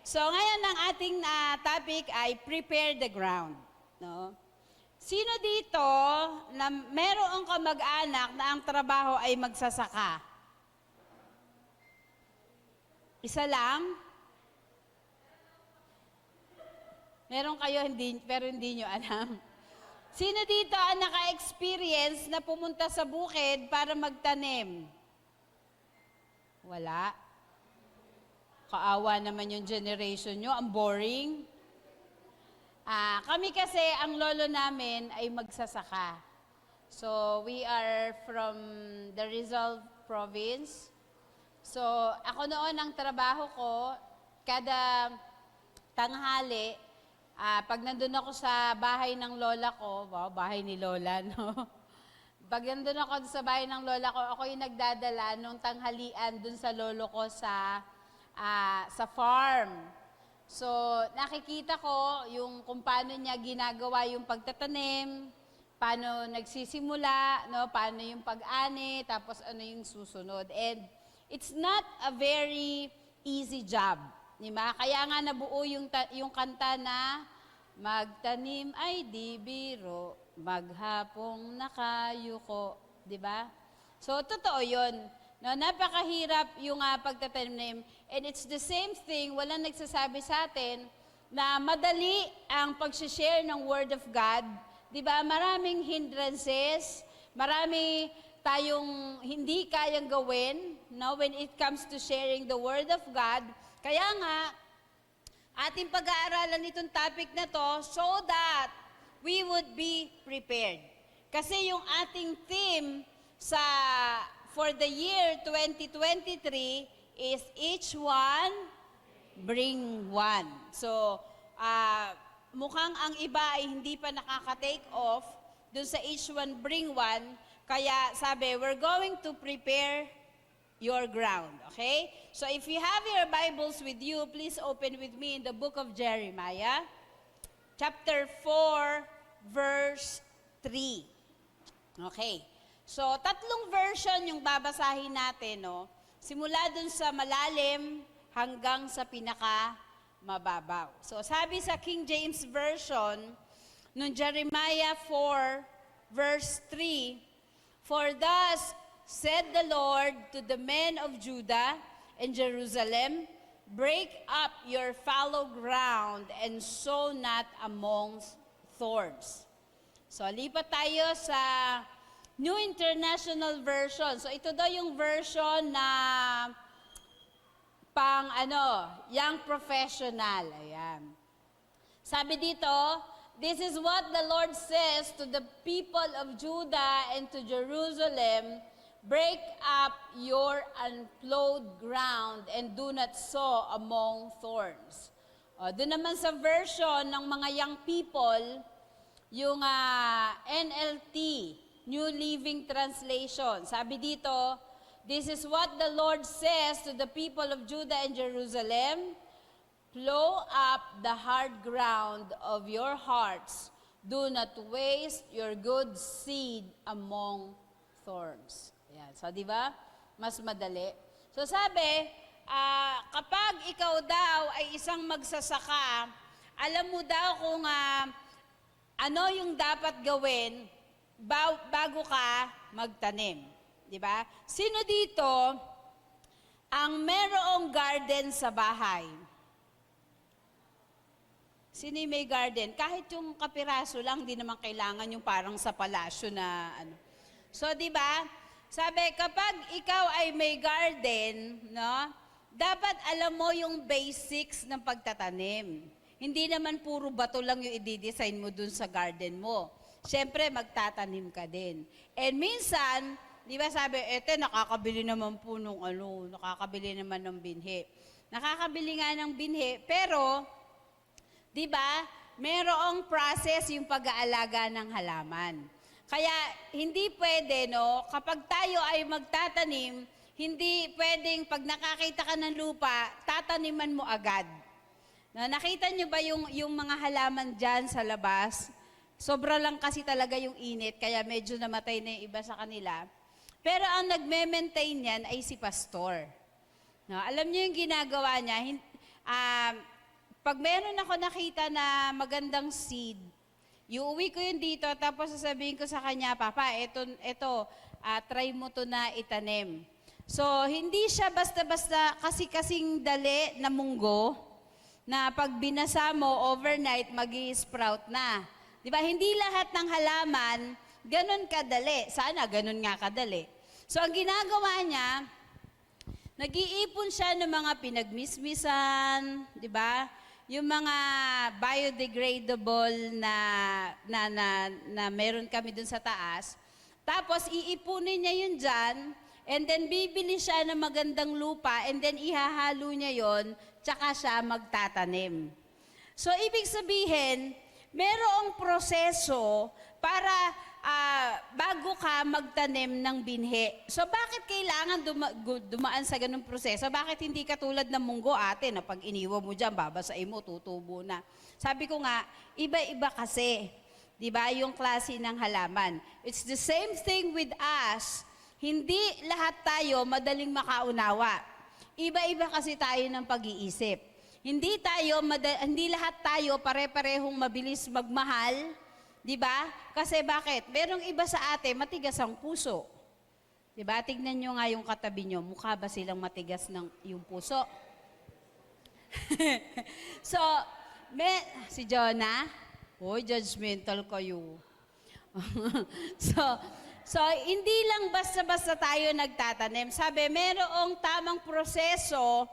So ngayon ang ating topic ay prepare the ground. No? Sino dito na merong kamag-anak na ang trabaho ay magsasaka? Isa lang? Meron kayo, pero hindi nyo alam. Sino dito ang naka-experience na pumunta sa bukid para magtanim? Wala. Kaawa naman yung generation nyo, ang boring. Kami kasi, ang lolo namin ay magsasaka. So, we are from the Rizal province. So, ako noon, ang trabaho ko, kada tanghali, pag nandun ako sa bahay ng lola ko, wow, bahay ni lola, no? Pag nandun ako sa bahay ng lola ko, ako yung nagdadala nung tanghalian dun sa lolo ko sa farm. So, nakikita ko yung kung paano niya ginagawa yung pagtatanim, paano nagsisimula, no? Paano yung pag-ani, tapos ano yung susunod. And it's not a very easy job. Diba? Kaya nga nabuo yung kanta na magtanim ay di biro, maghapong nakayuko. Diba? So, totoo yun. No, napakahirap yung pagtatanim. And it's the same thing, walang nagsasabi sa atin na madali ang pag-share ng Word of God. Diba? Maraming hindrances, marami tayong hindi kayang gawin, no, when it comes to sharing the Word of God. Kaya nga, ating pag-aaralan itong topic na to so that we would be prepared. Kasi yung ating theme for the year 2023 is each one bring one. So, mukhang ang iba ay hindi pa nakaka-take off dun sa each one bring one. Kaya sabi, we're going to prepare your ground. Okay? So if you have your Bibles with you, please open with me in the book of Jeremiah, chapter 4, verse 3. Okay. So, tatlong version yung babasahin natin, no? Simula dun sa malalim hanggang sa pinaka mababaw. So, sabi sa King James Version, nung Jeremiah 4, verse 3, "For thus said the Lord to the men of Judah and Jerusalem, break up your fallow ground and sow not amongst thorns." So, lipat tayo sa New International Version. So, ito daw yung version na young professional. Ayan. Sabi dito, "This is what the Lord says to the people of Judah and to Jerusalem, break up your unplowed ground and do not sow among thorns." Doon naman sa version ng mga young people, yung NLT, New Living Translation. Sabi dito, "This is what the Lord says to the people of Judah and Jerusalem, plow up the hard ground of your hearts. Do not waste your good seed among thorns." Ayan. So, di ba? Mas madali. So, sabi, kapag ikaw daw ay isang magsasaka, alam mo daw kung ano yung dapat gawin bago ka magtanim. Di ba? Sino dito ang merong garden sa bahay? Sino yung may garden? Kahit yung kapiraso lang, di naman kailangan yung parang sa palasyo na ano. So, di ba? Sabi, kapag ikaw ay may garden, no, dapat alam mo yung basics ng pagtatanim. Hindi naman puro bato lang yung i-design mo dun sa garden mo. Siyempre, magtatanim ka din. And minsan, di ba sabi, nakakabili naman po nakakabili naman ng binhi. Nakakabili nga ng binhi, pero, di ba, merong process yung pag-aalaga ng halaman. Kaya, hindi pwede, no, kapag tayo ay magtatanim, hindi pwedeng pag nakakita ka ng lupa, tataniman mo agad. Nakita nyo ba yung mga halaman dyan sa labas? Sobra lang kasi talaga yung init, kaya medyo namatay na yung iba sa kanila. Pero ang nagme-maintain yan ay si pastor. No, alam niyo yung ginagawa niya, pag meron ako nakita na magandang seed, iuwi ko yun dito, tapos sasabihin ko sa kanya, Papa, ito, try mo to na itanim. So, hindi siya basta-basta kasi-kasing dali na munggo, na pag binasa mo, overnight, magi-sprout na. Di ba? Hindi lahat ng halaman, ganun kadali. Sana, ganun nga kadali. So, ang ginagawa niya, nag-iipon siya ng mga pinagmismisan, di ba? Yung mga biodegradable na meron kami dun sa taas. Tapos, iipunin niya yun dyan, and then bibili siya ng magandang lupa, and then ihahalo niya yon, tsaka siya magtatanim. So, ibig sabihin, merong proseso para bago ka magtanim ng binhi. So, bakit kailangan dumaan sa ganung proseso? Bakit hindi katulad ng munggo ate na pag iniwan mo dyan, babasain mo, tutubo na. Sabi ko nga, iba-iba kasi. Di ba? Yung klase ng halaman. It's the same thing with us. Hindi lahat tayo madaling makaunawa. Iba-iba kasi tayo ng pag-iisip. Hindi lahat tayo pare-parehong mabilis magmahal, 'di ba? Kasi bakit? Merong iba sa atin matigas ang puso. 'Di ba? Tignan niyo nga yung katabi niyo, mukha ba silang matigas ng yung puso? So, si Jonah, judgmental kayo. So, hindi lang basta-basta tayo nagtatanim. Sabi, merong tamang proseso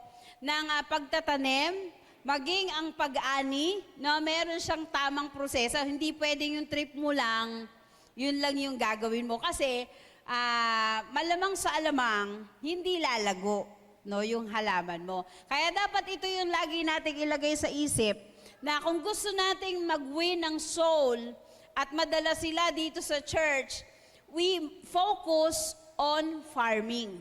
ng pagtatanim, maging ang pag-ani, no? Meron siyang tamang proseso. Hindi pwedeng yung trip mo lang, yun lang yung gagawin mo. Kasi, malamang sa alamang, hindi lalago, no? Yung halaman mo. Kaya dapat ito yung lagi nating ilagay sa isip, na kung gusto nating mag-win ng soul, at madala sila dito sa church, we focus on farming.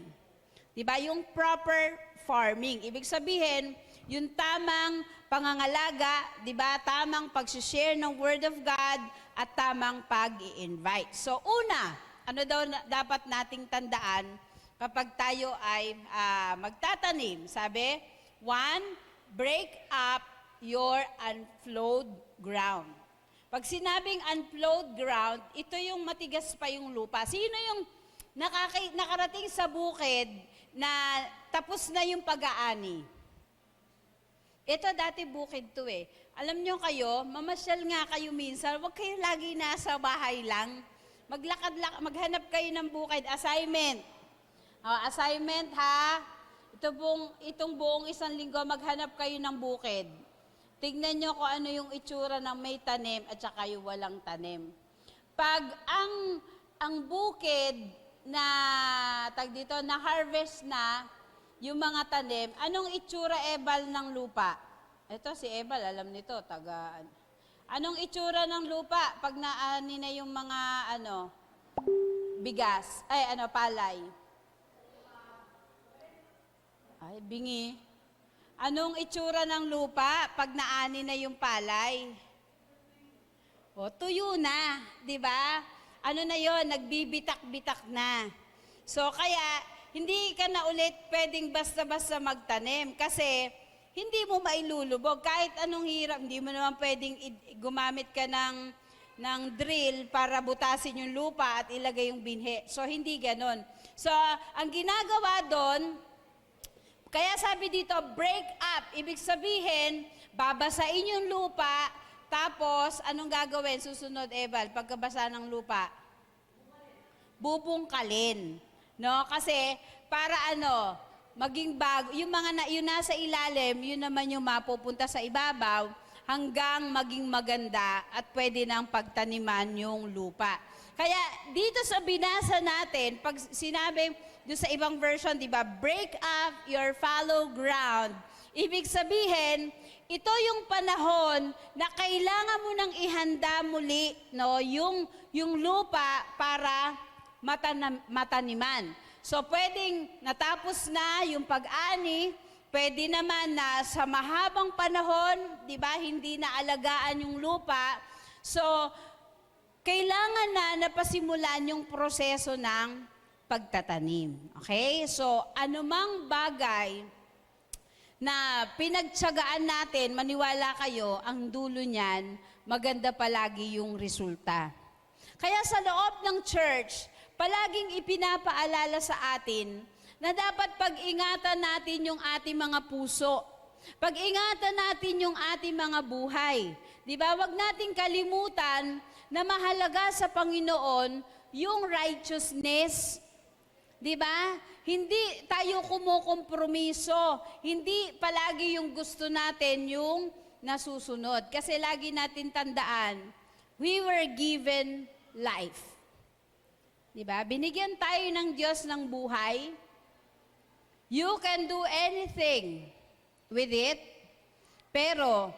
Diba? Yung proper farming. Ibig sabihin, yung tamang pangangalaga, diba? Tamang pag-share ng Word of God at tamang pag-i-invite. So, una, ano daw dapat nating tandaan kapag tayo ay magtatanim? Sabi, 1, break up your unplowed ground. Pag sinabing unplowed ground, ito yung matigas pa yung lupa. Sino yung nakarating sa bukid na tapos na yung pag-aani? Ito dati bukid to eh. Alam nyo kayo, mamasyal nga kayo minsan, huwag kayo lagi nasa bahay lang. Maghanap kayo ng bukid. Assignment. Assignment ha. Itong buong isang linggo, maghanap kayo ng bukid. Tignan nyo kung ano yung itsura ng may tanim at saka yung walang tanim. Pag ang bukid na, na harvest na yung mga tanim, anong itsura Ebal ng lupa? Ito si Ebal, alam nito, Anong itsura ng lupa pag naani na yung mga bigas, palay? Ay, bingi. Anong itsura ng lupa pag naani na yung palay? Tuyo na, di ba? Ano na yon, nagbibitak-bitak na. So, kaya, hindi ka na ulit pwedeng basta-basta magtanim kasi hindi mo mailulubog. Kahit anong hirap, hindi mo naman pwedeng gumamit ka ng drill para butasin yung lupa at ilagay yung binhi. So, hindi ganon. So, ang ginagawa doon, kaya sabi dito, break up. Ibig sabihin, babasain yung lupa, tapos anong gagawin? Susunod, Ebal, pagkabasa ng lupa? Bubungkalin. No? Kasi, para maging bago. Yung nasa ilalim, yun naman yung mapupunta sa ibabaw, hanggang maging maganda at pwede nang pagtaniman yung lupa. Kaya, dito sa binasa natin, pag sinabi, doon sa ibang version, di ba? Break up your fallow ground. Ibig sabihin, ito yung panahon na kailangan mo nang ihanda muli, no, yung lupa para mataniman. So, pwedeng natapos na yung pag-ani, pwede naman na sa mahabang panahon, di ba, hindi na alagaan yung lupa. So, kailangan na napasimulan yung proseso ng pagtatanim. Okay? So, anumang bagay na pinagtiyagaan natin, maniwala kayo, ang dulo niyan, maganda palagi yung resulta. Kaya sa loob ng church, palaging ipinapaalala sa atin na dapat pag-ingatan natin yung ating mga puso. Pag-ingatan natin yung ating mga buhay. Di ba? Huwag nating kalimutan na mahalaga sa Panginoon yung righteousness. Di ba? Hindi tayo kumukompromiso. Hindi palagi yung gusto natin yung nasusunod. Kasi lagi natin tandaan, we were given life. Di ba? Binigyan tayo ng Diyos ng buhay. You can do anything with it. Pero,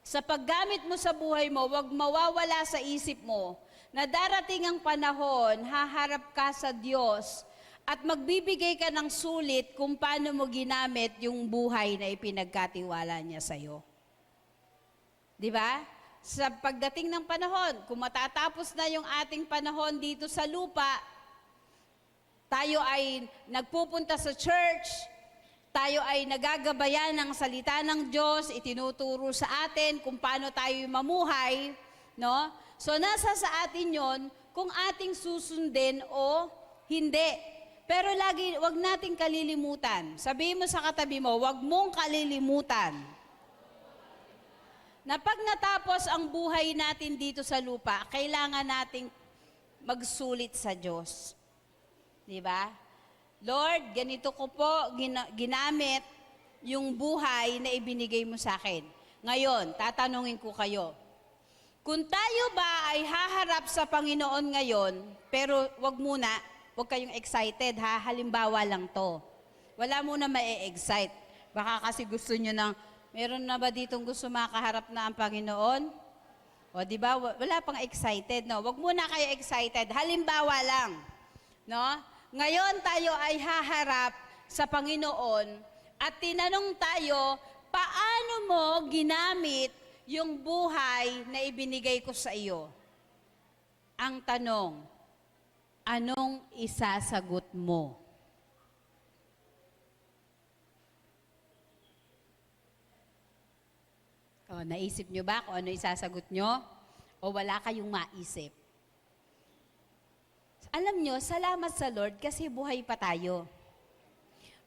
sa paggamit mo sa buhay mo, huwag mawawala sa isip mo na darating ang panahon, haharap ka sa Diyos at magbibigay ka ng sulit kung paano mo ginamit yung buhay na ipinagkatiwala niya sa'yo. Di ba? Sa pagdating ng panahon, kung matatapos na yung ating panahon dito sa lupa, tayo ay nagpupunta sa church, tayo ay nagagabayan ng salita ng Diyos, itinuturo sa atin kung paano tayo mamuhay, no? So nasa sa atin yon kung ating susundin o hindi. Pero lagi, wag nating kalilimutan. Sabihin mo sa katabi mo, wag mong kalilimutan na pag natapos ang buhay natin dito sa lupa, kailangan nating magsulit sa Diyos. Di ba? Lord, ganito ko po ginamit yung buhay na ibinigay mo sa akin. Ngayon, tatanungin ko kayo. Kung tayo ba ay haharap sa Panginoon ngayon, pero wag kayong excited ha, halimbawa lang to. Wala muna ma-excite. Baka kasi gusto nyo meron na ba ditong gusto makaharap na ang Panginoon? O di ba, wala pang excited, no? Wag muna kayo excited, halimbawa lang, no? Ngayon tayo ay haharap sa Panginoon at tinanong tayo, paano mo ginamit yung buhay na ibinigay ko sa iyo? Ang tanong, anong isasagot mo? O, naisip nyo ba kung ano isasagot nyo? O wala kayong maisip? Alam nyo, salamat sa Lord kasi buhay pa tayo.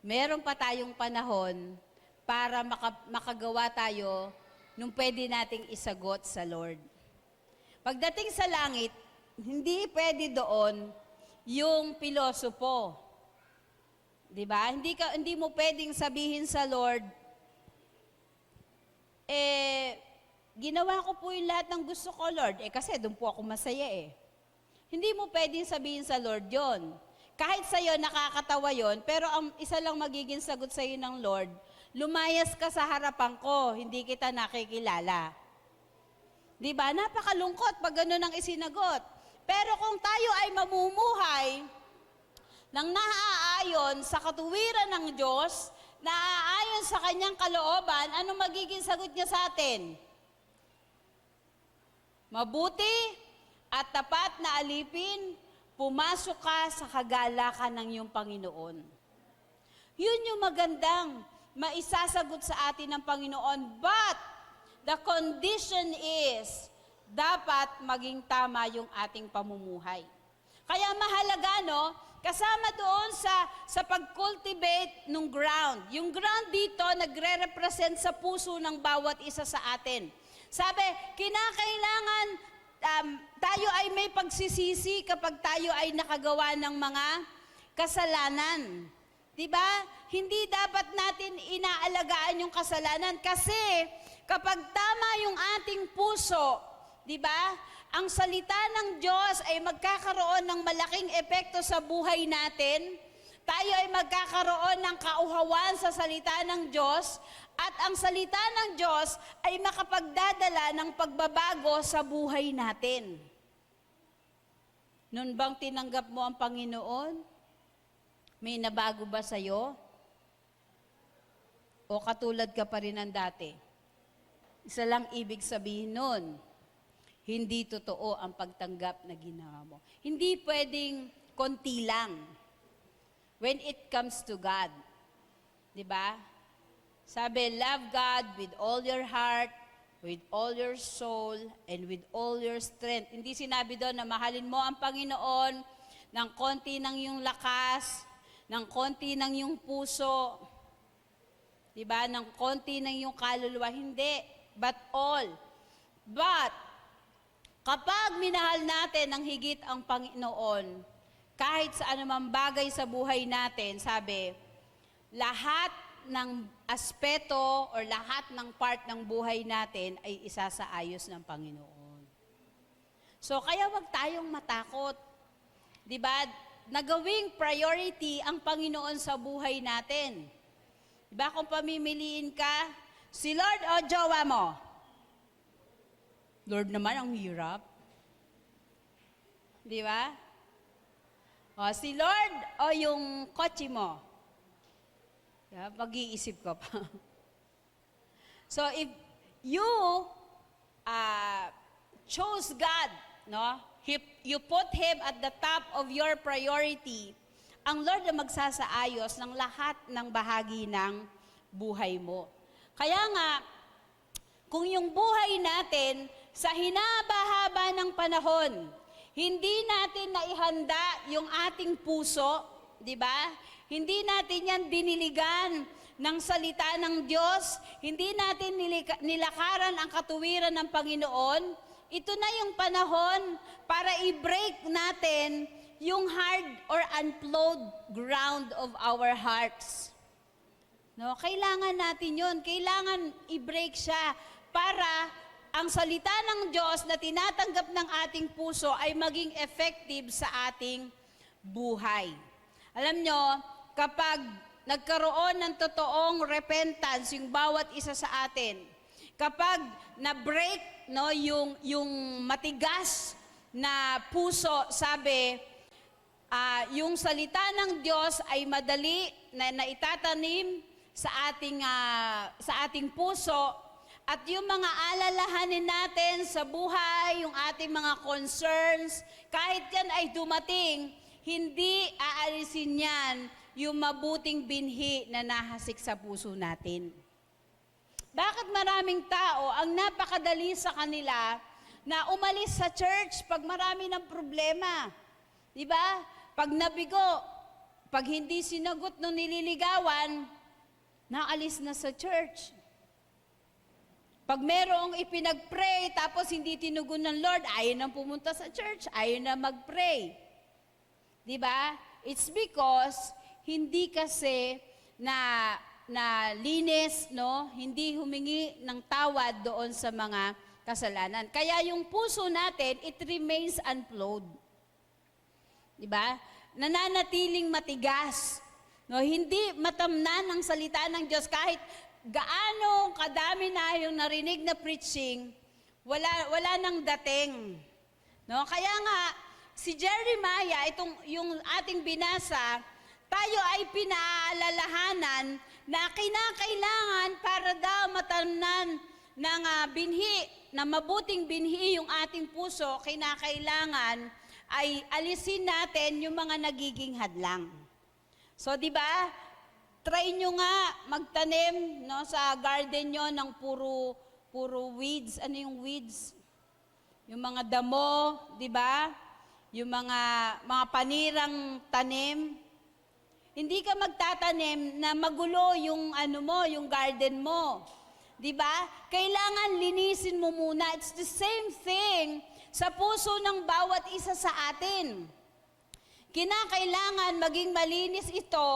Meron pa tayong panahon para makagawa tayo nung pwede nating isagot sa Lord. Pagdating sa langit, hindi pwede doon yung pilosopo. Diba? Hindi mo pwedeng sabihin sa Lord, ginawa ko po yung lahat ng gusto ko, Lord. Kasi doon po ako masaya eh. Hindi mo pwedeng sabihin sa Lord yon. Kahit sa'yo nakakatawa yon, pero ang isa lang magiging sagot sa'yo ng Lord, lumayas ka sa harapan ko, hindi kita nakikilala. Diba? Napakalungkot pag gano'n ang isinagot. Pero kung tayo ay mamumuhay nang naaayon sa katuwiran ng Diyos, naaayon sa kanyang kalooban, ano magiging sagot niya sa atin? Mabuti at tapat na alipin, pumasok ka sa kagalakan ng iyong Panginoon. Yun yung magandang maisasagot sa atin ng Panginoon. But, the condition is, dapat maging tama yung ating pamumuhay. Kaya mahalaga, no? Kasama doon sa pag-cultivate ng ground. Yung ground dito, nagre-represent sa puso ng bawat isa sa atin. Sabi, kinakailangan tayo ay may pagsisisi kapag tayo ay nakagawa ng mga kasalanan. Diba? Hindi dapat natin inaalagaan yung kasalanan kasi kapag tama yung ating puso, diba? Ang salita ng Diyos ay magkakaroon ng malaking epekto sa buhay natin. Tayo ay magkakaroon ng kauhawan sa salita ng Diyos at ang salita ng Diyos ay makapagdadala ng pagbabago sa buhay natin. Noon bang tinanggap mo ang Panginoon? May nabago ba sa'yo? O katulad ka pa rin ng dati? Isa lang ibig sabihin nun, hindi totoo ang pagtanggap na ginawa mo. Hindi pwedeng konti lang when it comes to God. Diba? Sabi, love God with all your heart, with all your soul, and with all your strength. Hindi sinabi doon na mahalin mo ang Panginoon ng konti ng iyong lakas, ng konti ng iyong puso, diba? Ng konti ng iyong kaluluwa. Hindi, but all. But, kapag minahal natin ng higit ang Panginoon, kahit sa anumang bagay sa buhay natin, sabi, lahat ng aspeto or lahat ng part ng buhay natin ay isasaayos ng Panginoon. So, kaya wag tayong matakot. Diba? Nagawing priority ang Panginoon sa buhay natin. Diba? Kung pamimiliin ka, si Lord o jowa mo? Lord naman, ang hirap. Diba? O, si Lord o yung kotse mo? Yeah, mag-iisip ko pa. So, if you chose God, no? You put Him at the top of your priority, ang Lord na magsasaayos ng lahat ng bahagi ng buhay mo. Kaya nga, kung yung buhay natin sa hinaba-haba ng panahon, hindi natin naihanda yung ating puso, di ba? Hindi natin yan diniligan ng salita ng Diyos. Hindi natin nilakaran ang katuwiran ng Panginoon. Ito na yung panahon para i-break natin yung hard or unplowed ground of our hearts. No, kailangan natin yun. Kailangan i-break siya para ang salita ng Diyos na tinatanggap ng ating puso ay maging effective sa ating buhay. Alam nyo, kapag nagkaroon ng totoong repentance yung bawat isa sa atin, kapag na-break no, yung matigas na puso, sabi, yung salita ng Diyos ay madali na itatanim sa ating puso, at yung mga alalahanin natin sa buhay, yung ating mga concerns, kahit yan ay dumating, hindi aalisin yan yung mabuting binhi na nahasik sa puso natin. Bakit maraming tao ang napakadali sa kanila na umalis sa church pag marami ng problema? Di ba? Pag nabigo, pag hindi sinagot nung nililigawan, naalis na sa church. Pag merong ipinag-pray tapos hindi tinugon ng Lord, ayaw nang pumunta sa church, ayaw na mag-pray. Di ba? It's because hindi kasi na linis, no? Hindi humingi ng tawad doon sa mga kasalanan. Kaya yung puso natin, it remains unplowed. Di ba? Nananatiling matigas. No? Hindi matamnan ang salita ng Diyos. Kahit gaano kadami na yung narinig na preaching, wala nang dating. No? Kaya nga, si Jeremiah, yung ating binasa, tayo ay pinaalalahanan na kinakailangan para daw matamnan ng binhi, na mabuting binhi yung ating puso, kinakailangan ay alisin natin yung mga nagiging hadlang. So, di ba? Try nyo nga magtanim no, sa garden nyo ng puro weeds. Ano yung weeds? Yung mga damo, di ba? Yung mga panirang tanim. Hindi ka magtatanim na magulo yung yung garden mo. 'Di ba? Kailangan linisin mo muna. It's the same thing sa puso ng bawat isa sa atin. Kinakailangan maging malinis ito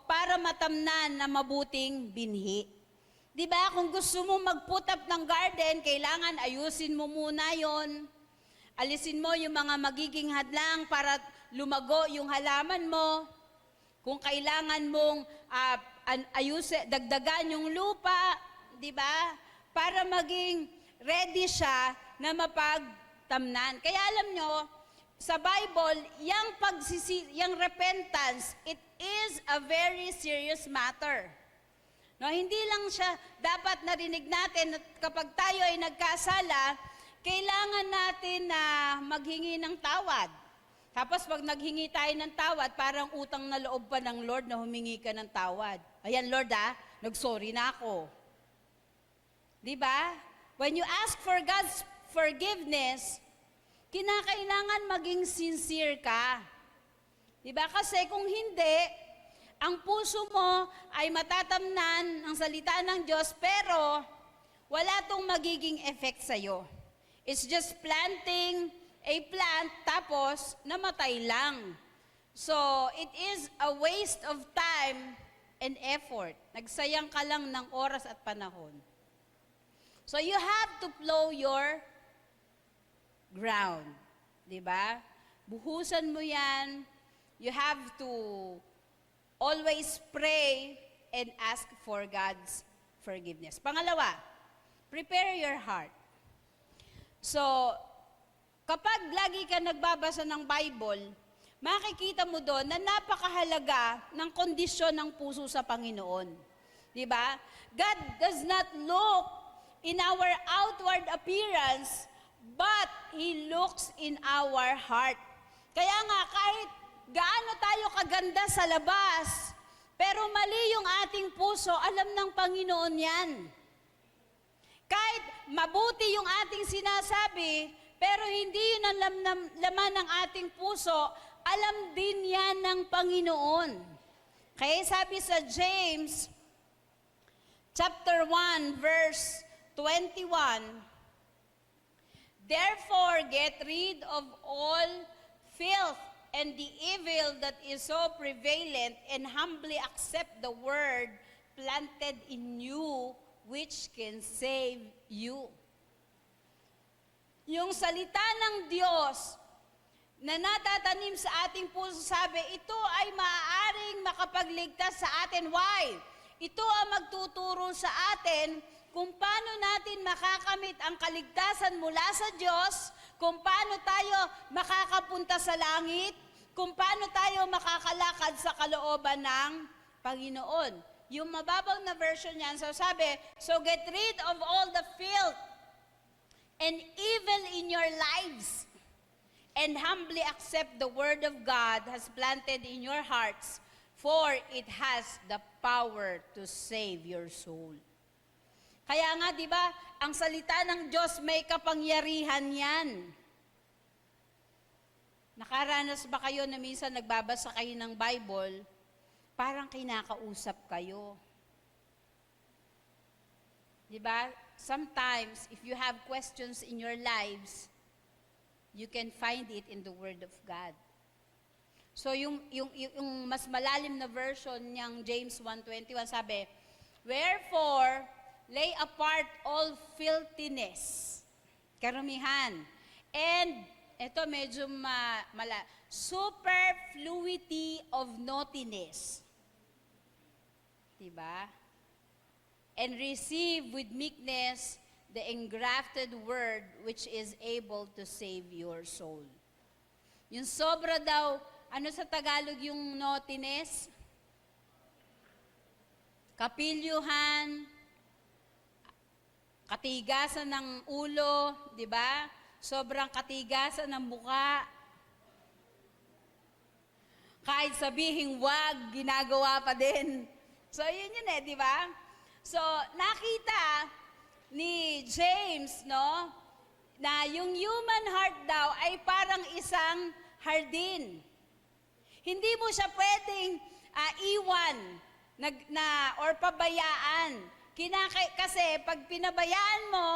para matamnan na mabuting binhi. 'Di ba? Kung gusto mo mag-put up ng garden, kailangan ayusin mo muna 'yon. Alisin mo yung mga magiging hadlang para lumago yung halaman mo. Kung kailangan mong dagdagan yung lupa, di ba? Para maging ready siya na mapagtamnan. Kaya alam nyo, sa Bible, yung repentance, it is a very serious matter. No, hindi lang siya dapat narinig natin at kapag tayo ay nagkasala, kailangan natin na maghingi ng tawad. Tapos pag naghingi tayo ng tawad, parang utang na loob pa ng Lord na humingi ka ng tawad. Ayan Lord nagsorry na ako. Di ba? When you ask for God's forgiveness, kinakailangan maging sincere ka. Di ba? Kasi kung hindi, ang puso mo ay matatamnan ng salita ng Diyos, pero wala tong magiging effect sa'yo. It's just planting a plant, tapos namatay lang. So, it is a waste of time and effort. Nagsayang ka lang ng oras at panahon. So, you have to plow your ground. Diba? Buhusan mo yan. You have to always pray and ask for God's forgiveness. Pangalawa, prepare your heart. So, kapag lagi ka nagbabasa ng Bible, makikita mo doon na napakahalaga ng kondisyon ng puso sa Panginoon. Diba? God does not look in our outward appearance, but He looks in our heart. Kaya nga, kahit gaano tayo kaganda sa labas, pero mali yung ating puso, alam ng Panginoon yan. Kahit mabuti yung ating sinasabi, pero hindi yun ang laman ng ating puso, alam din yan ng Panginoon. Kaya sabi sa James, chapter 1, verse 21, therefore get rid of all filth and the evil that is so prevalent, and humbly accept the word planted in you, which can save you. Yung salita ng Diyos na natatanim sa ating puso, sabi, ito ay maaaring makapagligtas sa atin. Why? Ito ang magtuturo sa atin kung paano natin makakamit ang kaligtasan mula sa Diyos, kung paano tayo makakapunta sa langit, kung paano tayo makakalakad sa kalooban ng Panginoon. Yung mababang na version niyan, so sabi, so get rid of all the filth and evil in your lives, and humbly accept the word of God has planted in your hearts, for it has the power to save your soul. Kaya nga, di ba, ang salita ng Diyos may kapangyarihan yan. Nakaranas ba kayo na minsan nagbabasa kayo ng Bible, parang kinakausap kayo? Di ba? Sometimes, if you have questions in your lives, you can find it in the Word of God. So, yung mas malalim na version niyang James 1:21, sabi, wherefore, lay apart all filthiness, karumihan, and ito medyo superfluity of naughtiness. Diba? And receive with meekness the engrafted word which is able to save your soul. Yung sobra daw, ano sa Tagalog yung naughtiness? Kapilyuhan, katigasan ng ulo, di ba? Sobrang katigasan ng mukha. Kahit sabihin wag, ginagawa pa din. So, yun eh, di ba? So, nakita ni James, no, na yung human heart daw ay parang isang hardin. Hindi mo siya pwedeng iwan or pabayaan. Kasi pag pinabayaan mo,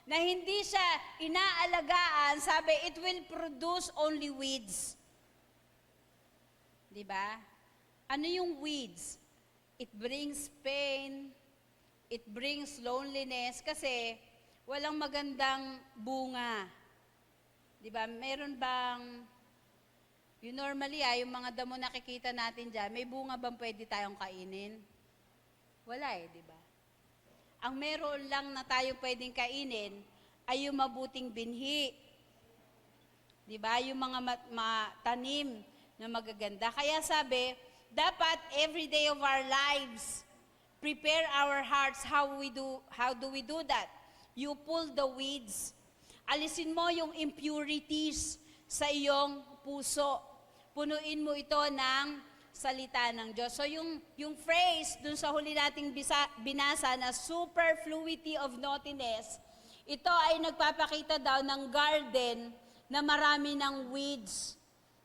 na hindi siya inaalagaan, sabi, it will produce only weeds. Diba? Ano yung weeds? It brings pain, it brings loneliness, kasi walang magandang bunga. Diba? Meron bang, normally yung mga damo nakikita natin dyan, may bunga bang pwede tayong kainin? Wala diba? Ang meron lang na tayo pwedeng kainin ay yung mabuting binhi. Diba? Yung mga tanim na magaganda. Kaya sabi, dapat every day of our lives, prepare our hearts. How do we do that? You pull the weeds. Alisin mo yung impurities sa iyong puso. Punuin mo ito ng salita ng Diyos. So yung phrase dun sa huli nating binasa na superfluity of naughtiness, ito ay nagpapakita daw ng garden na marami ng weeds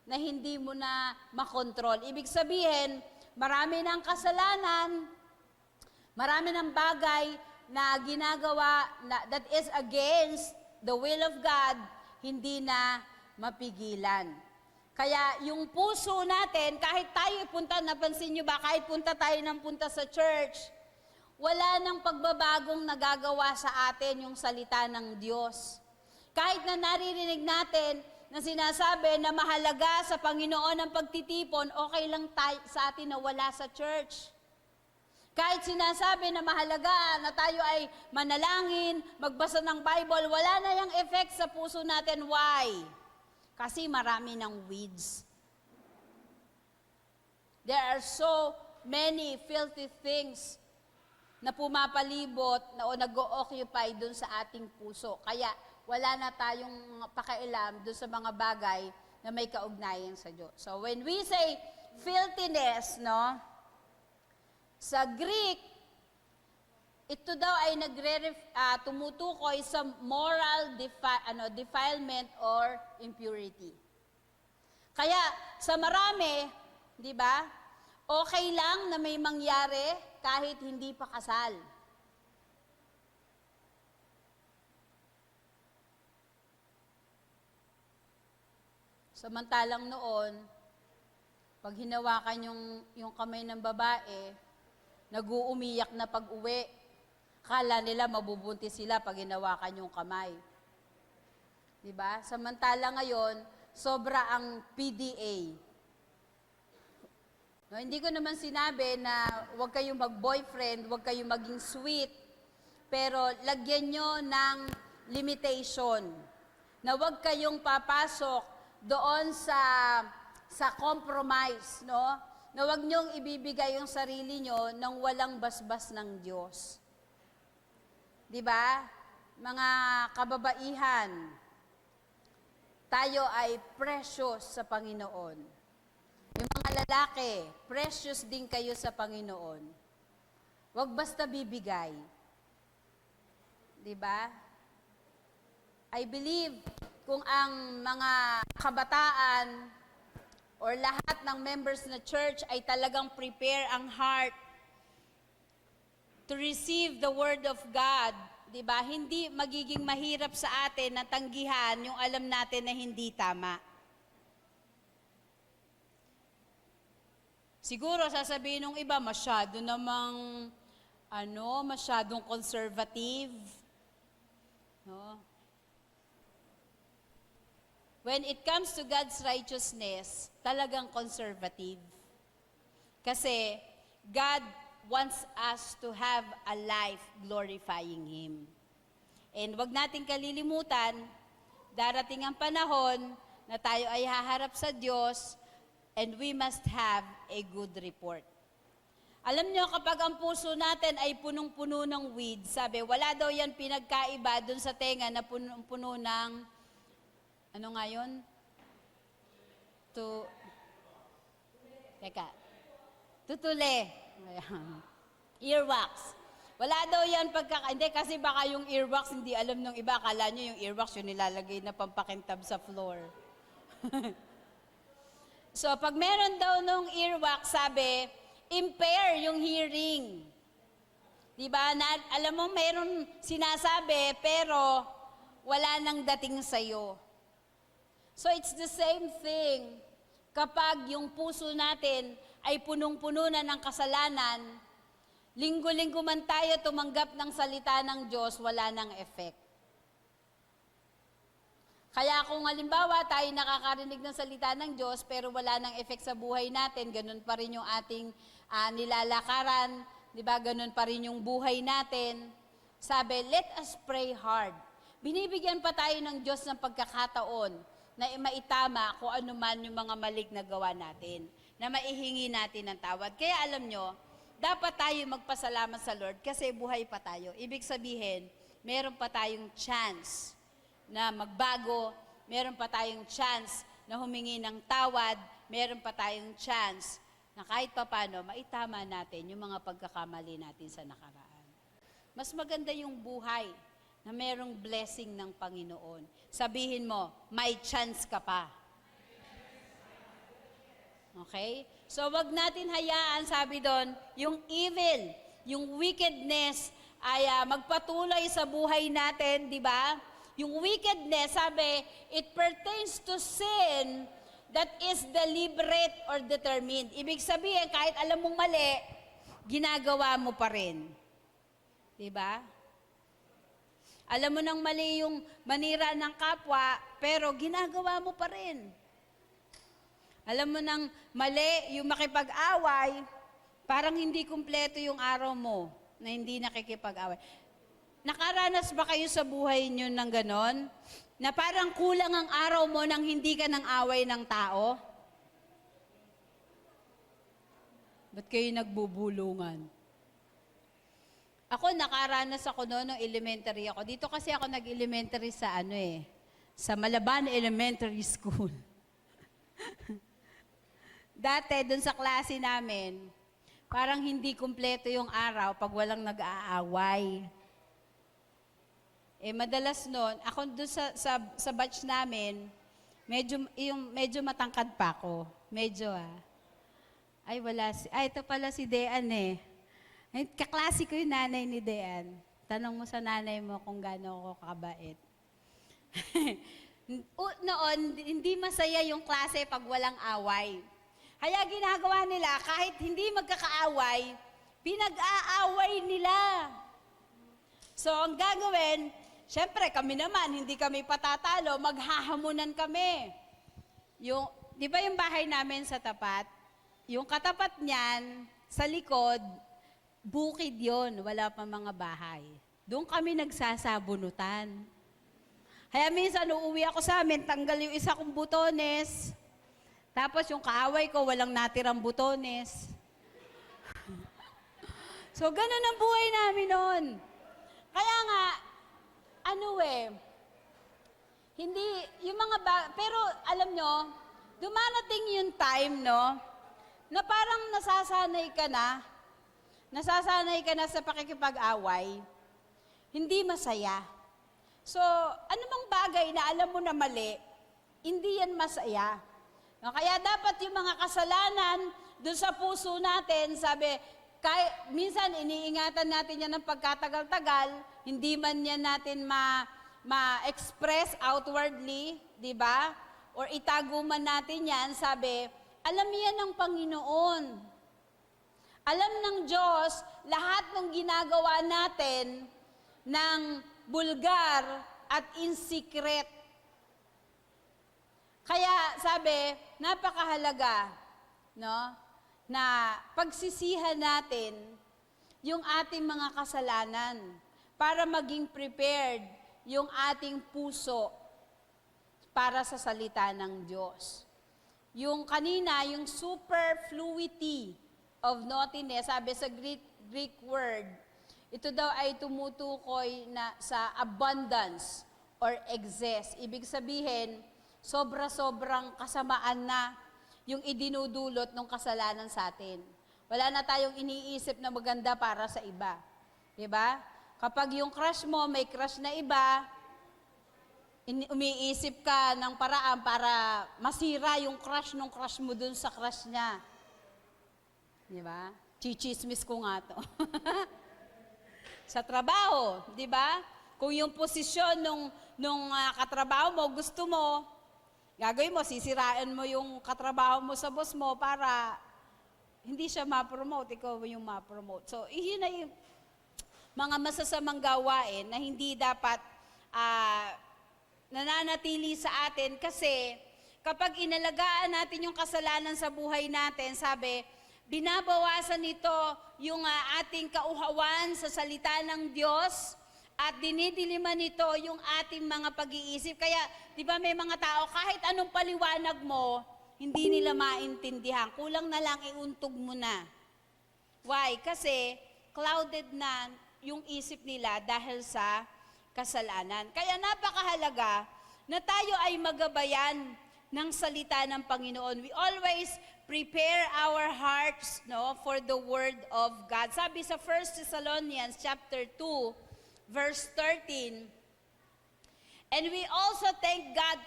na hindi mo na makontrol. Ibig sabihin, marami ng kasalanan, marami ng bagay na ginagawa that is against the will of God, hindi na mapigilan. Kaya yung puso natin, kahit tayo punta, napansin nyo ba, kahit punta tayo ng punta sa church, wala nang pagbabagong nagagawa sa atin yung salita ng Diyos. Kahit na naririnig natin na sinasabi na mahalaga sa Panginoon ang pagtitipon, okay lang sa atin na wala sa church. Kahit sinasabi na mahalaga na tayo ay manalangin, magbasa ng Bible, wala na yung effect sa puso natin. Why? Kasi marami ng weeds. There are so many filthy things na pumapalibot o nag-o-occupy dun sa ating puso. Kaya wala na tayong pakailam dun sa mga bagay na may kaugnayan sa Diyos. So when we say filthiness, no, sa Greek, ito daw ay tumutukoy sa moral defilement or impurity. Kaya sa marami, di ba, okay lang na may mangyari kahit hindi pa kasal. Samantalang noon, pag hinawakan yung kamay ng babae, nag-uumiyak na pag-uwi. Kala nila mabubuntis sila pag hinawakan yung kamay. Diba? Samantala ngayon, sobra ang PDA. No, hindi ko naman sinabi na huwag kayong mag-boyfriend, huwag kayong maging sweet, pero lagyan nyo ng limitation. Na huwag kayong papasok doon sa compromise, no? Na huwag nyong ibibigay yung sarili nyo nang walang basbas ng Diyos. Diba? Mga kababaihan, tayo ay precious sa Panginoon. Yung mga lalaki, precious din kayo sa Panginoon. Huwag basta bibigay. Diba? I believe kung ang mga kabataan or lahat ng members na church ay talagang prepare ang heart to receive the Word of God, di ba? Hindi magiging mahirap sa atin na tanggihan yung alam natin na hindi tama. Siguro sasabihin ng iba, masyado namang, masyadong conservative. No? When it comes to God's righteousness, talagang conservative. Kasi God wants us to have a life glorifying Him. And wag nating kalilimutan, darating ang panahon na tayo ay haharap sa Diyos and we must have a good report. Alam nyo, kapag ang puso natin ay punong-puno ng weeds, sabi, wala daw yan pinagkaiba dun sa tenga na punong-puno ng, ano nga yun? Tutule. Earwax. Wala daw yan hindi kasi baka yung earwax hindi alam ng iba, akala nyo yung earwax yung nilalagay na pampakintab sa floor. So pag meron daw nung earwax, sabi, impair yung hearing. Diba? Alam mo, meron sinasabi, pero wala nang dating sa'yo. So it's the same thing kapag yung puso natin ay punong-puno na ng kasalanan, linggo-linggo man tayo tumanggap ng salita ng Diyos, wala nang effect. Kaya kung halimbawa tayo nakakarinig ng salita ng Diyos, pero wala nang effect sa buhay natin, ganun pa rin yung ating nilalakaran, di ba? Ganun pa rin yung buhay natin. Sabi, let us pray hard. Binibigyan pa tayo ng Diyos ng pagkakataon na maitama kung ano man yung mga malig na gawa natin, na maihingi natin ng tawad. Kaya alam nyo, dapat tayo magpasalamat sa Lord kasi buhay pa tayo. Ibig sabihin, meron pa tayong chance na magbago, meron pa tayong chance na humingi ng tawad, meron pa tayong chance na kahit papano, maitama natin yung mga pagkakamali natin sa nakaraan. Mas maganda yung buhay na merong blessing ng Panginoon. Sabihin mo, may chance ka pa. Okay? So wag natin hayaan, sabi doon, yung evil, yung wickedness ay magpatuloy sa buhay natin, di ba? Yung wickedness, sabi, it pertains to sin that is deliberate or determined. Ibig sabihin, kahit alam mong mali, ginagawa mo pa rin. Di ba? Alam mo nang mali yung manira ng kapwa, pero ginagawa mo pa rin. Alam mo nang mali yung makipag-away, parang hindi kumpleto yung araw mo na hindi nakikipag-away. Nakaranas ba kayo sa buhay nyo ng ganon? Na parang kulang ang araw mo nang hindi ka ng away ng tao? Ba't kayo nagbubulungan? Ako, nakaranas ako noon nung elementary ako. Dito kasi ako nag-elementary sa sa Malaban Elementary School. Dati, dun sa klase namin, parang hindi kumpleto yung araw pag walang nag-aaway. Madalas noon, ako dun sa batch namin, medyo matangkad pa ako. Medyo ito pala si Dean Ay, kaklase ko yung nanay ni Dean. Tanong mo sa nanay mo kung gaano ako kabait. Noon, hindi masaya yung klase pag walang away. Kaya ginagawa nila, kahit hindi magkakaaway, pinag-aaway nila. So, ang gagawin, syempre, kami naman, hindi kami patatalo, maghahamunan kami. Di ba yung bahay namin sa tapat? Yung katapat niyan, sa likod, bukid yon, wala pa mga bahay. Doon kami nagsasabunutan. Kaya minsan, uuwi ako sa amin, tanggal yung isa kong butones. Tapos yung kaaway ko, walang natirang butones. So, ganun ang buhay namin noon. Kaya nga, hindi, yung mga pero alam nyo, dumarating yung time, na parang nasasanay ka na sa pakikipag-away, hindi masaya. So, anumang bagay na alam mo na mali, hindi yan masaya. Kaya dapat yung mga kasalanan doon sa puso natin, sabi, minsan iniingatan natin yan ng pagkatagal-tagal, hindi man yan natin ma-express outwardly, di ba? Or itago man natin yan, sabi, alam yan ng Panginoon. Alam ng Diyos, lahat ng ginagawa natin ng bulgar at in secret. Kaya sabi, napakahalaga, na pagsisihan natin yung ating mga kasalanan para maging prepared yung ating puso para sa salita ng Diyos. Yung kanina, yung superfluity of naughtiness, sabi sa Greek word, ito daw ay tumutukoy na sa abundance or excess. Ibig sabihin, sobra-sobrang kasamaan na yung idinudulot ng kasalanan sa atin. Wala na tayong iniisip na maganda para sa iba. Diba? Kapag yung crush mo, may crush na iba, umiisip ka ng paraan para masira yung crush ng crush mo dun sa crush niya. Diba? Chichismis ko nga to. Sa trabaho, diba? Kung yung posisyon nung katrabaho mo, gusto mo, gagawin mo, sisirain mo yung katrabaho mo sa boss mo para hindi siya ma-promote, ikaw yung ma-promote. So, iyon na yung mga masasamang gawain na hindi dapat nananatili sa atin kasi kapag inalagaan natin yung kasalanan sa buhay natin, sabi, binabawasan nito yung ating kauhawan sa salita ng Diyos, at dinidiliman nito yung ating mga pag-iisip. Kaya, di ba may mga tao, kahit anong paliwanag mo, hindi nila maintindihan. Kulang na lang iuntog mo na. Why? Kasi, clouded na yung isip nila dahil sa kasalanan. Kaya napakahalaga na tayo ay magabayan ng salita ng Panginoon. We always prepare our hearts, no, for the Word of God. Sabi sa 1 Thessalonians chapter 2, verse 13, and we also thank God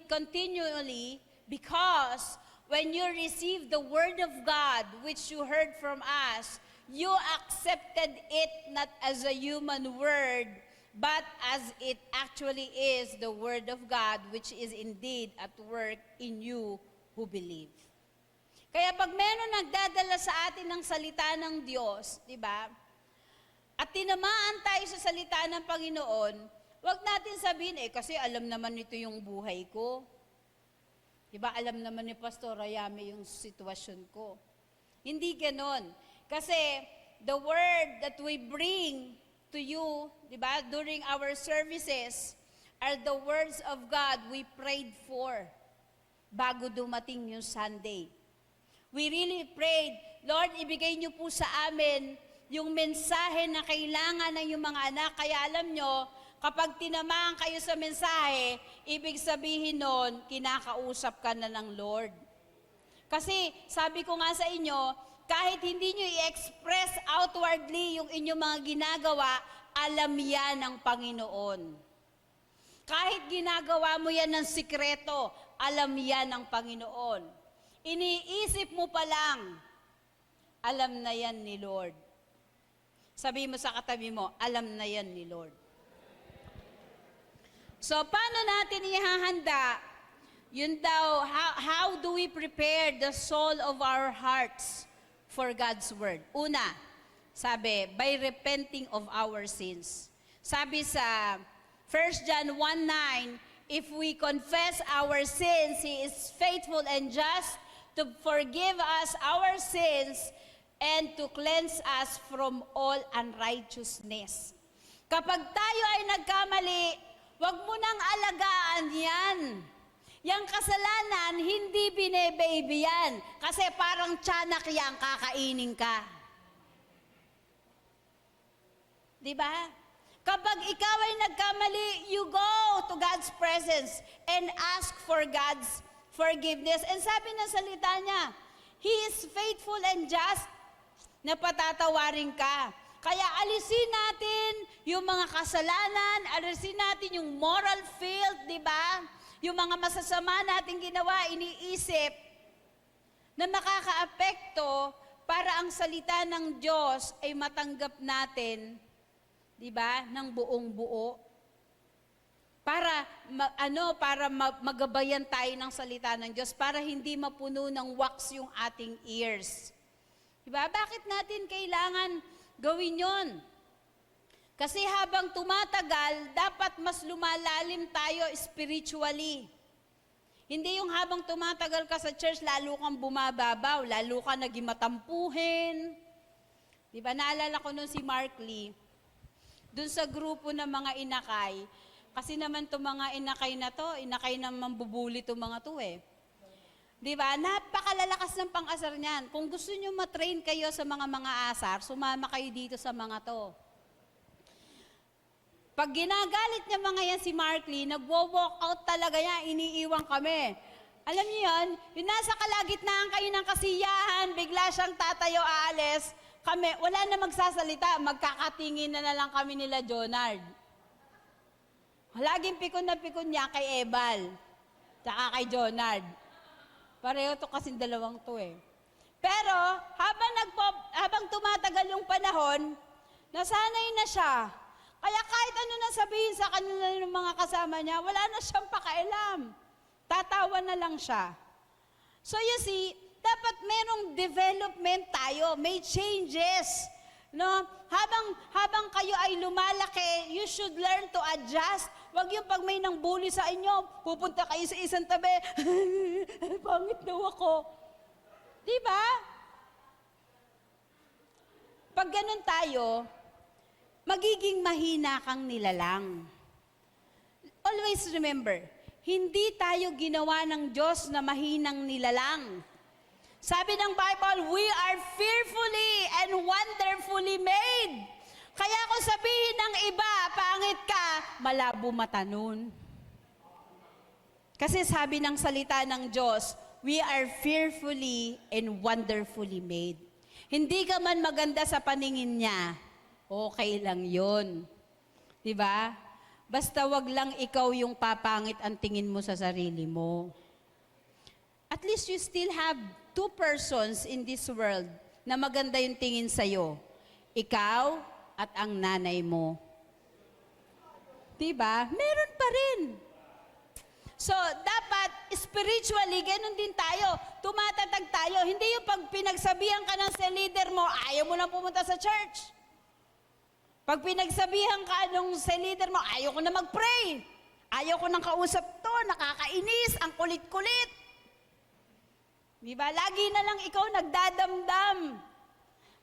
continually because when you received the Word of God, which you heard from us, you accepted it not as a human word, but as it actually is the Word of God, which is indeed at work in you who believe. Kaya pag meron nagdadala sa atin ng salita ng Diyos, di ba? At tinamaan tayo sa salita ng Panginoon, wag natin sabihin, kasi alam naman ito yung buhay ko. Diba, alam naman ni Pastor Ayame yung sitwasyon ko. Hindi ganon. Kasi the word that we bring to you, diba, during our services, are the words of God we prayed for bago dumating yung Sunday. We really prayed, Lord, ibigay niyo po sa amin yung mensahe na kailangan ng yung mga anak. Kaya alam nyo, kapag tinamaan kayo sa mensahe, ibig sabihin nun, kinakausap ka na ng Lord. Kasi sabi ko nga sa inyo, kahit hindi nyo i-express outwardly yung inyong mga ginagawa, alam yan ng Panginoon. Kahit ginagawa mo yan ng sikreto, alam yan ng Panginoon. Iniisip mo pa lang, alam na yan ni Lord. Sabi mo sa katabi mo, alam na yan ni Lord. So, paano natin ihahanda? Yun daw, how do we prepare the soul of our hearts for God's Word? Una, sabi, by repenting of our sins. Sabi sa 1 John 1:9, if we confess our sins, He is faithful and just to forgive us our sins and to cleanse us from all unrighteousness. Kapag tayo ay nagkamali, wag mo nang alagaan yan. Yang kasalanan, hindi bine-baby yan. Kasi parang tiyanak yan, kakainin ka. Diba? Kapag ikaw ay nagkamali, you go to God's presence and ask for God's forgiveness. And sabi ng salita niya, He is faithful and just na patatawarin ka. Kaya alisin natin yung mga kasalanan, alisin natin yung moral filth, di ba? Yung mga masasama nating ginawa, iniisip na makakaapekto para ang salita ng Diyos ay matanggap natin, di ba, ng buong buo. Para magabayan tayo ng salita ng Diyos, para hindi mapuno ng wax yung ating ears. Diba? Bakit natin kailangan gawin yon? Kasi habang tumatagal, dapat mas lumalalim tayo spiritually. Hindi yung habang tumatagal ka sa church, lalo kang bumababaw, lalo ka naging matampuhin. Diba? Naalala ko nun si Mark Lee, dun sa grupo ng mga inakay, kasi naman itong mga inakay na to, inakay na mambubuli itong mga to eh. Diba? Napakalalakas ng pang-asar niyan. Kung gusto nyo matrain kayo sa mga asar, sumama kayo dito sa mga to. Pag ginagalit niya mga yan si Mark Lee, nagwo-walk out talaga yan, iniiwan kami. Alam niyo yun, yung nasa kalagitnaan kayo ng kasiyahan, bigla siyang tatayo, aalis, kami, wala na magsasalita, magkakatingin na lang kami nila Jonard. Laging pikon na pikon niya kay Ebal, tsaka kay Jonard. Pareho to kasing dalawang to eh. Pero, habang tumatagal yung panahon, nasanay na siya. Kaya kahit ano na sabihin sa kanila ng mga kasama niya, wala na siyang pakailam. Tatawa na lang siya. So you see, dapat merong development tayo, may changes. No? Habang kayo ay lumalaki, you should learn to adjust. Wag yung pag may nang bully sa inyo, pupunta kayo sa isang tabi, pangit daw ako. Diba? Pag ganun tayo, magiging mahina kang nilalang. Always remember, hindi tayo ginawa ng Diyos na mahinang nilalang. Sabi ng Bible, we are fearfully and wonderfully made. Kaya kung sabihin ng iba, pangit ka, malabo mata nun. Kasi sabi ng salita ng Diyos, we are fearfully and wonderfully made. Hindi ka man maganda sa paningin niya, okay lang yun. Diba? Basta wag lang ikaw yung papangit ang tingin mo sa sarili mo. At least you still have two persons in this world na maganda yung tingin sa'yo. Ikaw at ang nanay mo. Diba? Meron pa rin. So, dapat spiritually, ganun din tayo. Tumatatag tayo. Hindi yung pag pinagsabihan ka ng sa leader mo, ayaw mo na pumunta sa church. Pag pinagsabihan ka nung sa leader mo, ayaw ko na mag-pray. Ayaw ko nang kausap to, nakakainis, ang kulit-kulit. Diba? Lagi na lang ikaw nagdadamdam.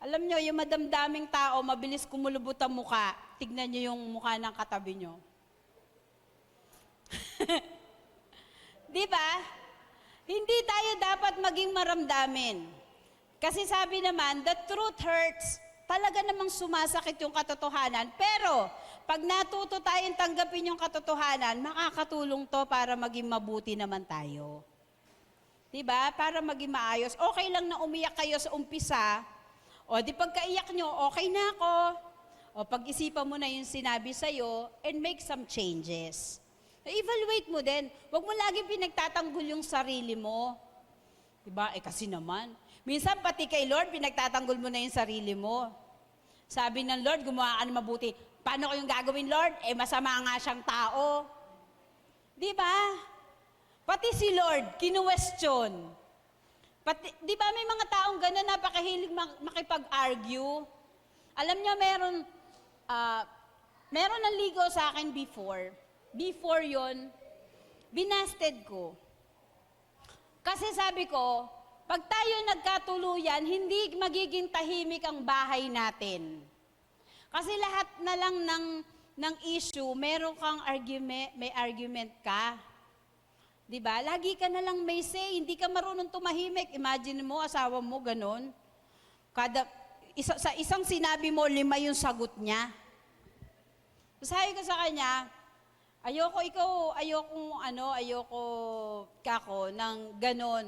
Alam nyo, yung madamdaming tao, mabilis kumulubot ang muka. Tignan nyo yung mukha ng katabi nyo. Di ba? Hindi tayo dapat maging maramdamin. Kasi sabi naman, the truth hurts. Talaga namang sumasakit yung katotohanan. Pero, pag natuto tayong tanggapin yung katotohanan, makakatulong to para maging mabuti naman tayo. Di ba? Para maging maayos. Okay lang na umiyak kayo sa umpisa. O di pagkaiyak nyo, okay na ako. O pag-isipan mo na yung sinabi sa'yo and make some changes. Evaluate mo din. Huwag mo lagi pinagtatanggol yung sarili mo. Diba? Kasi naman. Minsan pati kay Lord, pinagtatanggol mo na yung sarili mo. Sabi ng Lord, gumawa ka na mabuti. Paano ko yung gagawin, Lord? Masama nga siyang tao. Diba? Pati si Lord, kinuwestiyon. Diba may mga taong gano'n napakahilig makipag-argue? Alam niyo, meron naligaw sa akin before. Before yon, binasted ko. Kasi sabi ko, pag tayo nagkatuluyan, hindi magiging tahimik ang bahay natin. Kasi lahat na lang ng issue, meron kang argument, may argument ka. Diba? Lagi ka na lang may say, hindi ka marunong tumahimik. Imagine mo, asawa mo, ganon. Sa isang sinabi mo, 5 yung sagot niya. Sabi ko sa kanya, ayoko kako ng ganon.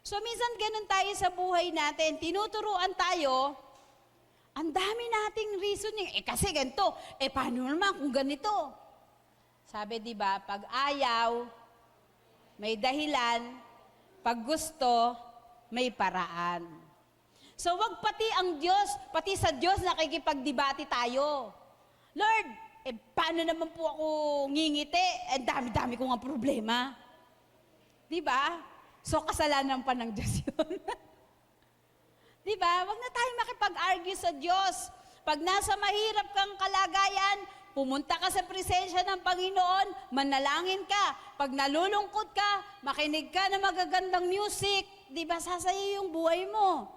So minsan ganon tayo sa buhay natin. Tinuturuan tayo, ang dami nating reasoning. Kasi ganito, paano naman kung ganito? Sabi, di ba, pag ayaw, may dahilan, pag gusto, may paraan. So wag pati ang Diyos, pati sa Diyos nakikipagdebate tayo. Lord, paano naman po ako ngingiti? Dami-dami ko nga problema. Diba? So, kasalanan pa ng Diyos yun. Diba? Huwag na tayo makipag-argue sa Diyos. Pag nasa mahirap kang kalagayan, pumunta ka sa presensya ng Panginoon, manalangin ka. Pag nalulungkot ka, makinig ka ng magagandang music. Diba? Sasaya yung buhay mo.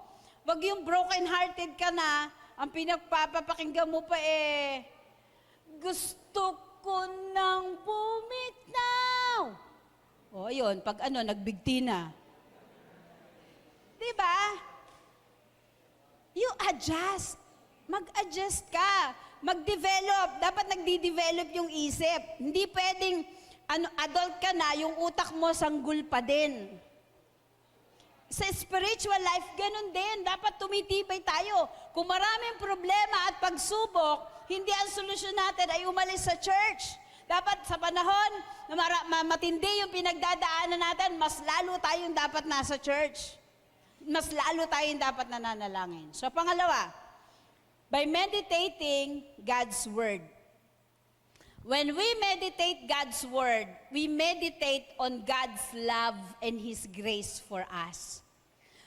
Huwag yung broken-hearted ka na, ang pinagpapakinggan mo pa gusto ko nang bumitaw. O, yun, pag nagbigti na. Diba? You adjust. Mag-adjust ka. Mag-develop. Dapat nagdi-develop yung isip. Hindi pwedeng, adult ka na, yung utak mo sanggol pa din. Sa spiritual life, ganun din. Dapat tumitibay tayo. Kung maraming problema at pagsubok, hindi ang solusyon natin ay umalis sa church. Dapat sa panahon na matindi yung pinagdadaanan natin, mas lalo tayong dapat nasa church. Mas lalo tayong dapat nananalangin. So pangalawa, by meditating God's Word. When we meditate God's Word, we meditate on God's love and His grace for us.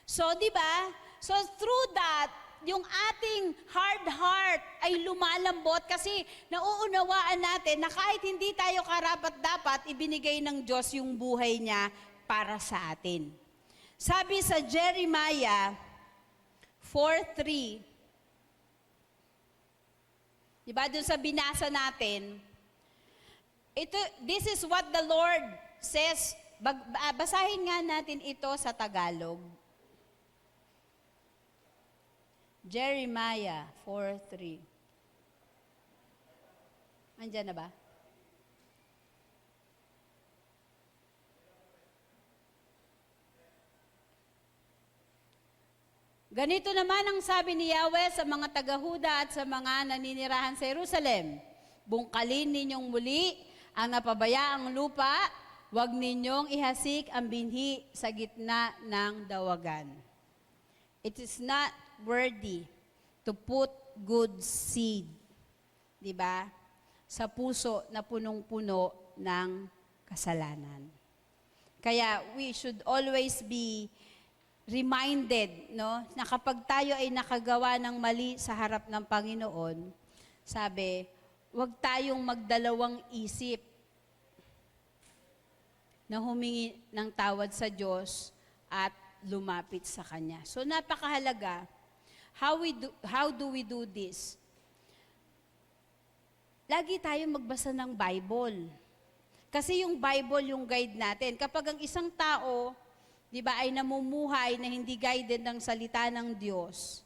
So, di ba? So, through that, yung ating hard heart ay lumalambot kasi nauunawaan natin na kahit hindi tayo karapat-dapat, ibinigay ng Diyos yung buhay niya para sa atin. Sabi sa Jeremiah 4:3, di ba dun sa binasa natin, this is what the Lord says. Basahin nga natin ito sa Tagalog. Jeremiah 4:3. Andiyan na ba? Ganito naman ang sabi ni Yahweh sa mga taga-Huda at sa mga naninirahan sa Jerusalem. Bungkalin ninyong muli ang napabayaang lupa, huwag ninyong ihasik ang binhi sa gitna ng dawagan. It is not worthy to put good seed, di ba? Sa puso na punong-puno ng kasalanan. Kaya we should always be reminded, no, na kapag tayo ay nakagawa ng mali sa harap ng Panginoon, sabi, huwag tayong magdalawang isip na humingi ng tawad sa Diyos at lumapit sa Kanya. So napakahalaga, how do we do this? Lagi tayong magbasa ng Bible. Kasi yung Bible yung guide natin. Kapag ang isang tao, di ba, ay namumuhay na hindi guided ng salita ng Diyos,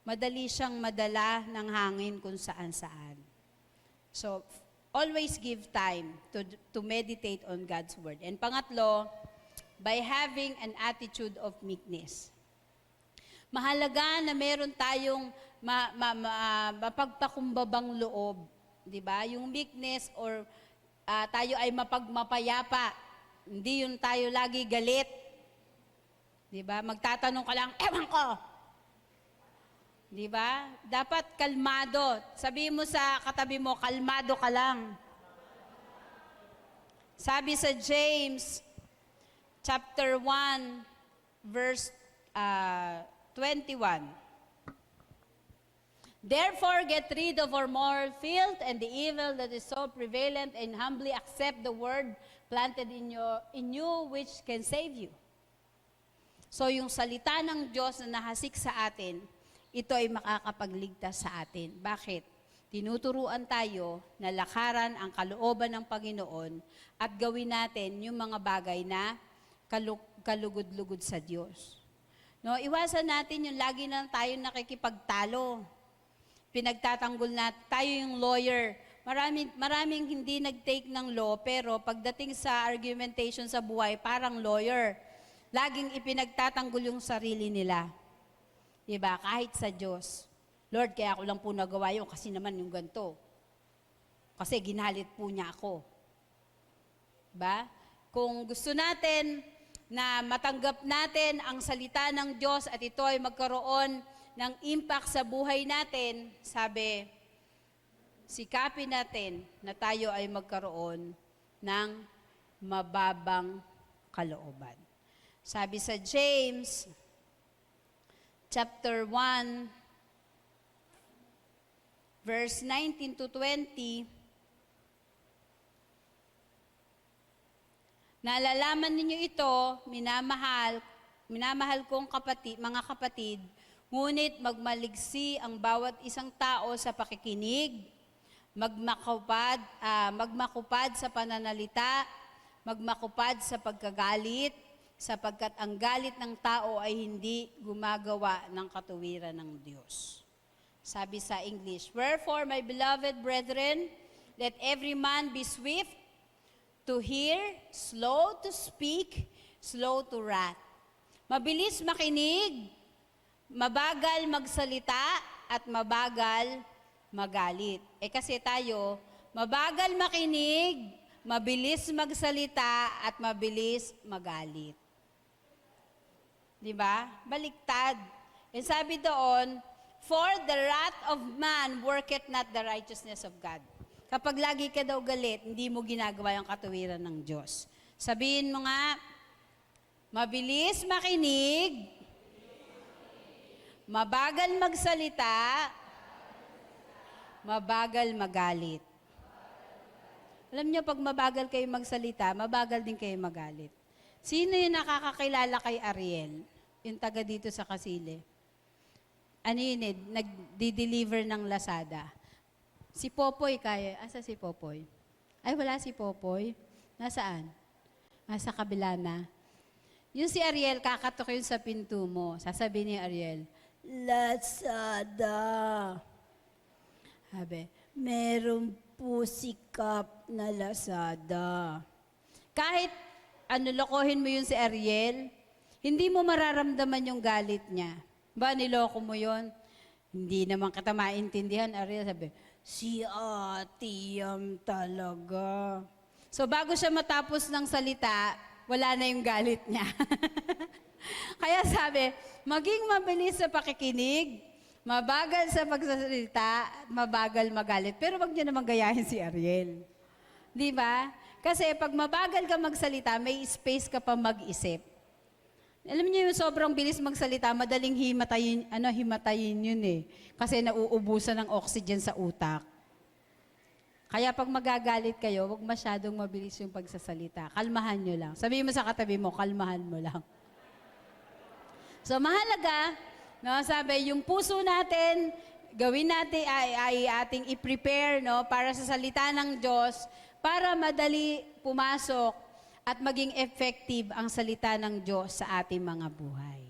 madali siyang madala ng hangin kung saan-saan. So, always give time to meditate on God's Word. And pangatlo, by having an attitude of meekness. Mahalaga na meron tayong mapagpakumbabang loob. Di ba? Yung meekness or tayo ay mapagmapayapa. Hindi yung tayo lagi galit. Di ba? Magtatanong ka lang, ewan ko. Di ba? Dapat kalmado. Sabihin mo sa katabi mo, kalmado ka lang. Sabi sa James, chapter 1, verse 21. Therefore, get rid of our moral filth and the evil that is so prevalent, and humbly accept the word planted in you which can save you. So, yung salita ng Diyos na nahasik sa atin, ito ay makakapagligtas sa atin. Bakit? Tinuturuan tayo na lakaran ang kalooban ng Panginoon at gawin natin yung mga bagay na kalugod-lugod sa Diyos. No, iwasan natin yung lagi na tayo nakikipagtalo. Pinagtatanggol na tayo yung lawyer. Maraming hindi nag-take ng law, pero pagdating sa argumentation sa buhay, parang lawyer. Laging ipinagtatanggol yung sarili nila. Diba? Kahit sa Diyos. Lord, kaya ako lang po nagawa yun kasi naman yung ganito. Kasi ginalit po niya ako. Diba? Kung gusto natin na matanggap natin ang salita ng Diyos at ito ay magkaroon ng impact sa buhay natin, sabi, sikapin natin na tayo ay magkaroon ng mababang kalooban. Sabi sa James, chapter 1, verse 19 to 20, nalalaman ninyo ito, minamahal kong mga kapatid, ngunit magmaligsi ang bawat isang tao sa pakikinig, magmakupad sa pananalita, magmakupad sa pagkagalit, sapagkat ang galit ng tao ay hindi gumagawa ng katuwiran ng Diyos. Sabi sa English, wherefore, my beloved brethren, let every man be swift to hear, slow to speak, slow to wrath. Mabilis makinig, mabagal magsalita, at mabagal magalit. Kasi tayo, mabagal makinig, mabilis magsalita, at mabilis magalit. Diba? Baliktad. Sabi doon, for the wrath of man worketh not the righteousness of God. Kapag lagi ka daw galit, hindi mo ginagawa yung katuwiran ng Diyos. Sabihin mo nga, mabilis makinig, mabagal magsalita, mabagal magalit. Alam niyo, pag mabagal kayo magsalita, mabagal din kayo magalit. Sino yung nakakakilala kay Ariel? Yung taga dito sa Kasile. Ano yun nagdi-deliver ng Lazada. Si Popoy kaya. Asa si Popoy? Ay, wala si Popoy. Nasaan? Sa kabila na. Yung si Ariel, kakatok yun sa pinto mo. Sasabihin ni Ariel, Lazada. Sabi, meron po sikap na Lazada. Kahit lokohin mo yun si Ariel, hindi mo mararamdaman yung galit niya. Ba, niloko mo yon? Hindi naman kita maintindihan. Ariel sabi, si Ate Yam talaga. So bago siya matapos ng salita, wala na yung galit niya. Kaya sabi, maging mabilis sa pakikinig, mabagal sa pagsasalita, mabagal magalit. Pero wag niyo naman gayahin si Ariel. Di ba? Kasi pag mabagal ka magsalita, may space ka pa mag-isip. Alam niyo yung sobrang bilis magsalita, madaling himatayin yun eh. Kasi nauubusan ng oxygen sa utak. Kaya pag magagalit kayo, wag masyadong mabilis yung pagsasalita. Kalmahan nyo lang. Sabihin mo sa katabi mo, kalmahan mo lang. So mahalaga, no, sabi, yung puso natin, gawin natin ay ating i-prepare, no, para sa salita ng Diyos, para madali pumasok at maging effective ang salita ng Diyos sa ating mga buhay.